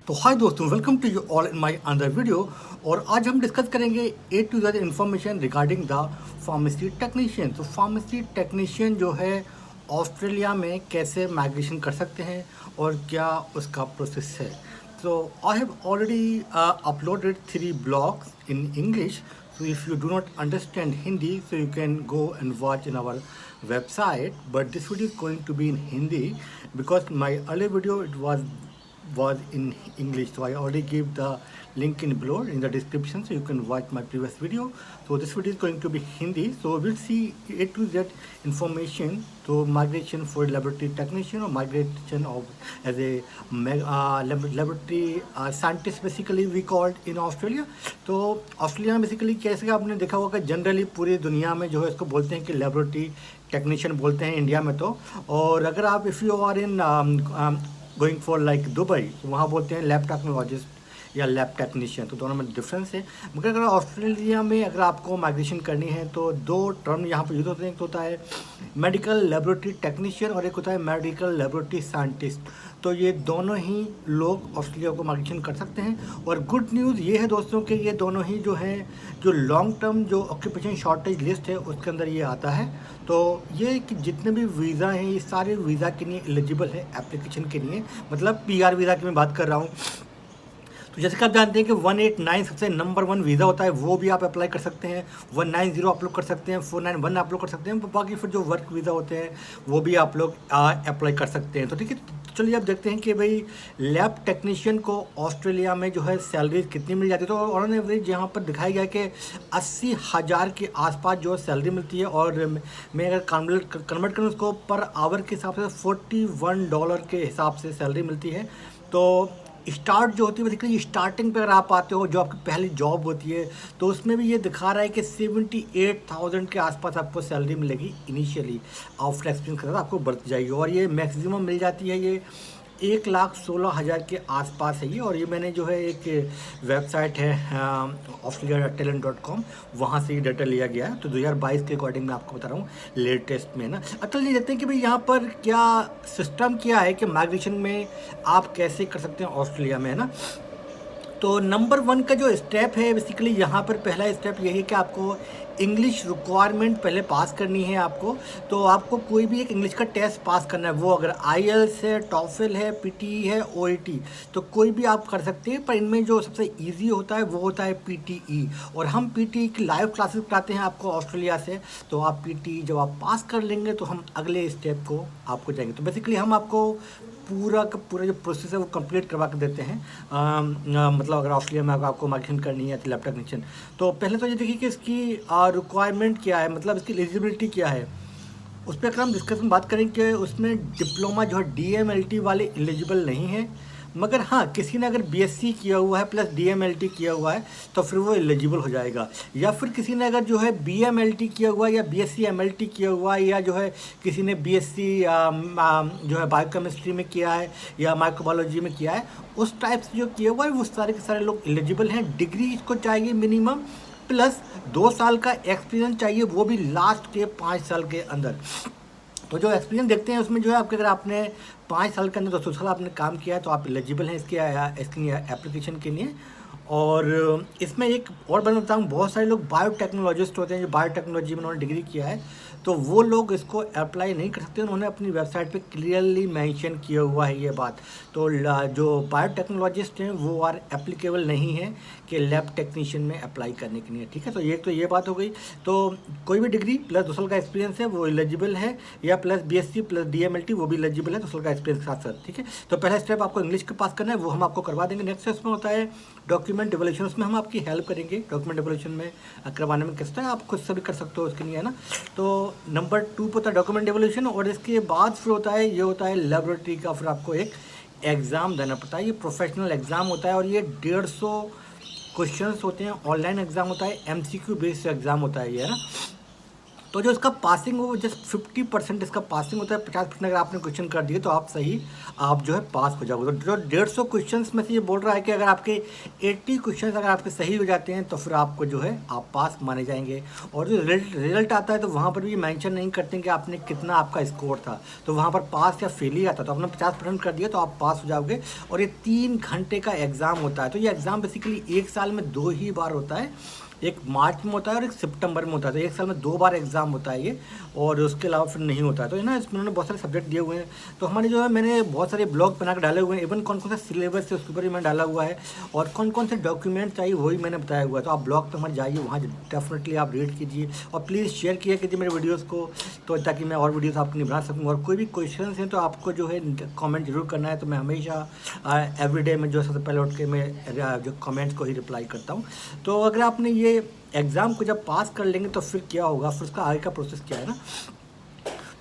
तो हाय दोस्तों, welcome to you all in my another video. और आज हम डिस्कस करेंगे A to Z information regarding the pharmacy technician. तो फार्मेसी टेक्नीशियन जो है ऑस्ट्रेलिया में कैसे माइग्रेशन कर सकते हैं और क्या उसका प्रोसेस है। तो I have already uploaded 3 blogs in English, so if you do not understand Hindi, so you can go and watch in our website, but this video is going to be in Hindi because my earlier video it was in English, so I already gave the link in below in the description, so you can watch my previous video. So this video is going to be Hindi, so we'll see A to Z information. So migration for laboratory technician or migration of as a laboratory scientist basically we called in Australia. तो Australia में basically कैसे आपने देखा होगा कि generally पूरी दुनिया में जो है इसको बोलते हैं कि लेबोरेटरी टेक्नीशियन बोलते हैं इंडिया में तो। और अगर आप if you are in going for like Dubai, तो वहाँ बोलते हैं लैब टेक्नोलॉजिस्ट या लैब टेक्नीशियन, तो दोनों में डिफरेंस है। मगर अगर ऑस्ट्रेलिया में अगर आपको माइग्रेशन करनी है तो 2 टर्म यहाँ पर यूज़ होते हैं। एक होता है मेडिकल लेबोरेटरी टेक्नीशियन और एक होता है मेडिकल लेबोरेटरी साइंटिस्ट। तो ये दोनों ही लोग ऑस्ट्रेलिया को माइग्रेशन कर सकते हैं। और गुड न्यूज़ ये है दोस्तों कि ये दोनों ही जो है जो लॉन्ग टर्म जो ऑक्यूपेशन शॉर्टेज लिस्ट है उसके अंदर ये आता है। तो ये कि जितने भी वीज़ा हैं ये सारे वीज़ा के लिए एलिजिबल है एप्लीकेशन के लिए, मतलब PR वीज़ा की मैं बात कर रहा हूँ। तो जैसे कि आप जानते हैं कि 189 सबसे नंबर 1 वीज़ा होता है, वो भी आप अप्लाई कर सकते हैं। 190 आप लोग कर सकते हैं, 491 आप लोग कर सकते हैं। बाकी फिर जो वर्क वीज़ा होते हैं वो भी आप लोग अप्लाई कर सकते हैं। तो ठीक है, चलिए अब देखते हैं कि भाई लैब टेक्नीशियन को ऑस्ट्रेलिया में जो है सैलरी कितनी मिल जाती है। तो ऑन एवरेज यहाँ पर दिखाया गया कि 80,000 के आसपास जो सैलरी मिलती है। और मैं अगर कन्वर्ट करूँ उसको पर आवर के हिसाब से $41 के हिसाब से सैलरी मिलती है। तो स्टार्ट जो होती है बेसिकली स्टार्टिंग पे अगर आप आते हो जो आपकी पहली जॉब होती है तो उसमें भी ये दिखा रहा है कि 78,000 के आसपास आपको सैलरी मिलेगी इनिशियली। आफ्टर एक्सपीरियंस के साथ आपको बढ़ती जाएगी और ये मैक्सिमम मिल जाती है ये 1,16,000 के आसपास है ये। और ये मैंने जो है एक वेबसाइट है australiatalent.com, वहाँ से ये डाटा लिया गया है। तो 2022 के अकॉर्डिंग मैं आपको बता रहा हूँ लेटेस्ट में ना। अब चलिए देखते हैं कि भाई यहाँ पर क्या सिस्टम क्या है कि माइग्रेशन में आप कैसे कर सकते हैं ऑस्ट्रेलिया में, है ना। तो नंबर 1 का जो स्टेप है बेसिकली यहाँ पर पहला स्टेप यही है कि आपको इंग्लिश रिक्वायरमेंट पहले पास करनी है आपको। तो आपको कोई भी एक इंग्लिश का टेस्ट पास करना है, वो अगर IELTS है, टॉफल है, PTE है, OET, तो कोई भी आप कर सकते हैं। पर इनमें जो सबसे इजी होता है वो होता है PTE। और हम PTE की लाइव क्लासेस कराते हैं आपको ऑस्ट्रेलिया से। तो आप PTE जब आप पास कर लेंगे तो हम अगले स्टेप को आपको जाएंगे। तो बेसिकली हम आपको पूरा का पूरा जो प्रोसेस है वो कंप्लीट करवा कर देते हैं। मतलब अगर ऑस्ट्रेलिया में आपको माइग्रेशन करनी है तो लैब टेक्नीशियन, तो पहले तो ये देखिए कि इसकी रिक्वायरमेंट क्या है, मतलब इसकी एलिजिबिलिटी क्या है। उस पर अगर हम डिस्कशन बात करें कि उसमें डिप्लोमा जो है DMLT वाले एलिजिबल नहीं है। मगर हाँ, किसी ने अगर BSc किया हुआ है प्लस DMLT किया हुआ है तो फिर वो एलिजिबल हो जाएगा। या फिर किसी ने अगर जो है BMLT किया हुआ है या BSc MLT किया हुआ है, या जो है किसी ने BSc जो है बायोकेमिस्ट्री में किया है या माइक्रोबायोलॉजी में किया है, उस टाइप से जो किया हुआ है वो सारे के सारे लोग एलिजिबल हैं। डिग्री इसको चाहिए मिनिमम, प्लस 2 साल का एक्सपीरियंस चाहिए, वो भी लास्ट के 5 साल के अंदर। तो जो एक्सपीरियंस देखते हैं उसमें जो है आपके अगर आपने 5 साल के अंदर 2 साल आपने काम किया है तो आप एलिजिबल हैं इसके एप्लीकेशन के लिए। और इसमें एक और बात बताऊँ, बहुत सारे लोग बायोटेक्नोलॉजिस्ट होते हैं जो बायोटेक्नोलॉजी में उन्होंने डिग्री किया है, तो वो लोग इसको अप्लाई नहीं कर सकते। उन्होंने अपनी वेबसाइट पे क्लियरली मेंशन किया हुआ है ये बात। तो जो बायोटेक्नोलॉजिस्ट हैं वो आर एप्लीकेबल नहीं है कि लैब टेक्नीशियन में अप्लाई करने के लिए, ठीक है। तो ये बात हो गई। तो कोई भी डिग्री प्लस 2 साल का एक्सपीरियंस है वो एलिजिबल है, या प्लस BSc प्लस DMLT वो भी एलिजिबल है 2 साल का एक्सपीरियंस के साथ साथ, ठीक है। तो पहला स्टेप आपको इंग्लिश का पास करना है, वो हम आपको करवा देंगे। नेक्स्ट इसमें होता है डॉक्यूमेंट एवोल्यूशन, उसमें हम आपकी हेल्प करेंगे। डॉक्यूमेंट एवोल्यूशन में करवाने में किस तरह आप खुद से भी कर सकते हो उसके लिए, है ना। तो नंबर 2 पे होता है डॉक्यूमेंट एवोल्यूशन। और इसके बाद फिर होता है ये होता है लेबोरेटरी का, फिर आपको एक एग्ज़ाम देना पड़ता है। ये प्रोफेशनल एग्ज़ाम होता है और ये 150 क्वेश्चंस होते हैं। ऑनलाइन एग्ज़ाम होता है, MCQ बेस्ड एग्ज़ाम होता है ये, है ना। तो जो इसका पासिंग वो जस्ट 50% इसका पासिंग होता है। 50% अगर आपने क्वेश्चन कर दिए तो आप सही आप जो है पास हो जाओगे। तो जो 150 क्वेश्चन में से ये बोल रहा है कि अगर आपके 80 क्वेश्चन अगर आपके सही हो जाते हैं तो फिर आपको जो है आप पास माने जाएंगे। और जो रिजल्ट आता है तो वहाँ पर भी मेंशन नहीं करते कि आपने कितना आपका स्कोर था, तो वहाँ पर पास या फेल ही आता। तो आपने 50% कर दिया तो आप पास हो जाओगे। और ये 3 घंटे का एग्ज़ाम होता है। तो ये एग्ज़ाम बेसिकली 1 साल में 2 ही बार होता है, एक मार्च में होता है और एक सितंबर में होता है। तो 1 साल में 2 बार एग्ज़ाम होता है ये, और उसके अलावा फिर नहीं होता है। तो ना इसमें उन्होंने बहुत सारे सब्जेक्ट दिए हुए हैं। तो हमारे जो है मैंने बहुत सारे ब्लॉग बना के डाले हुए हैं, इवन कौन कौन सा सिलेबस है उसके ऊपर भी मैंने डाला हुआ है, और कौन कौन से डॉक्यूमेंट चाहिए वही मैंने बताया हुआ है। तो आप ब्लॉग पर हमारे जाइए, वहाँ डेफिनेटली आप रीड कीजिए और प्लीज़ शेयर किया कीजिए मेरे वीडियोज़ को, तो ताकि मैं और वीडियोज़ आपके लिए बना सकूँ। और कोई भी क्वेश्चन हैं तो आपको जो है कॉमेंट जरूर करना है। तो मैं हमेशा एवरीडे में जो सबसे पहले उठ के मैं जो कमेंट्स को ही रिप्लाई करता हूँ। तो अगर आपने ये एग्ज़ाम को जब पास कर लेंगे तो फिर क्या होगा, फिर उसका आगे का प्रोसेस क्या है ना,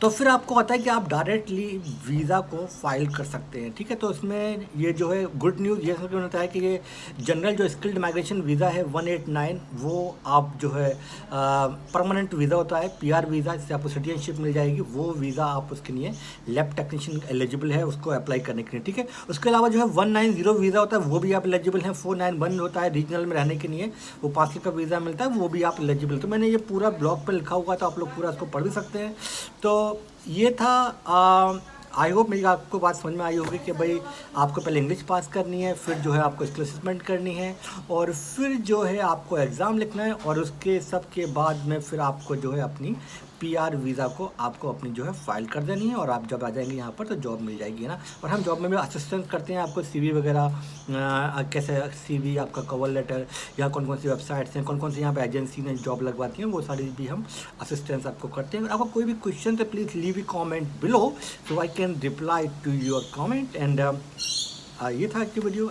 तो फिर आपको आता है कि आप डायरेक्टली वीज़ा को फाइल कर सकते हैं। ठीक है, तो इसमें ये जो है गुड न्यूज़ ये समझ में होता है कि ये जनरल जो स्किल्ड माइग्रेशन वीज़ा है 189 वो आप जो है परमानेंट वीज़ा होता है, PR वीज़ा, जिससे आपको सिटीजनशिप मिल जाएगी। वो वीज़ा आप उसके लिए लैब टेक्नीशियन एलिजिबल है उसको अप्लाई करने के लिए। ठीक है, उसके अलावा जो है 190 वीज़ा होता है वो भी आप एलिजिबल हैं। 491 होता है रीजनल में रहने के लिए, वो 5 साल का वीज़ा मिलता है, वो भी आप एलिजिबल। तो मैंने ये पूरा ब्लॉग पर लिखा हुआ, तो आप लोग पूरा उसको पढ़ भी सकते हैं। तो ये था आई होप मेरी आपको बात समझ में आई होगी कि भाई आपको पहले इंग्लिश पास करनी है, फिर जो है आपको स्किल असेसमेंट करनी है, और फिर जो है आपको एग्ज़ाम लिखना है, और उसके सब के बाद में फिर आपको जो है अपनी PR वीज़ा को आपको अपनी जो है फाइल कर देनी है। और आप जब आ जाएंगे यहाँ पर तो जॉब मिल जाएगी, है ना। और हम जॉब में भी असिस्टेंस करते हैं आपको, CV वगैरह कैसे CV, आपका कवर लेटर, या कौन कौन सी वेबसाइट्स हैं, कौन कौन सी यहाँ पे एजेंसी ने जॉब लगवाती हैं, वो सारी भी हम असिस्टेंस आपको करते हैं। अगर आपको कोई भी क्वेश्चन तो please leave a comment below so I can reply to your comment. And ये था कि वीडियो।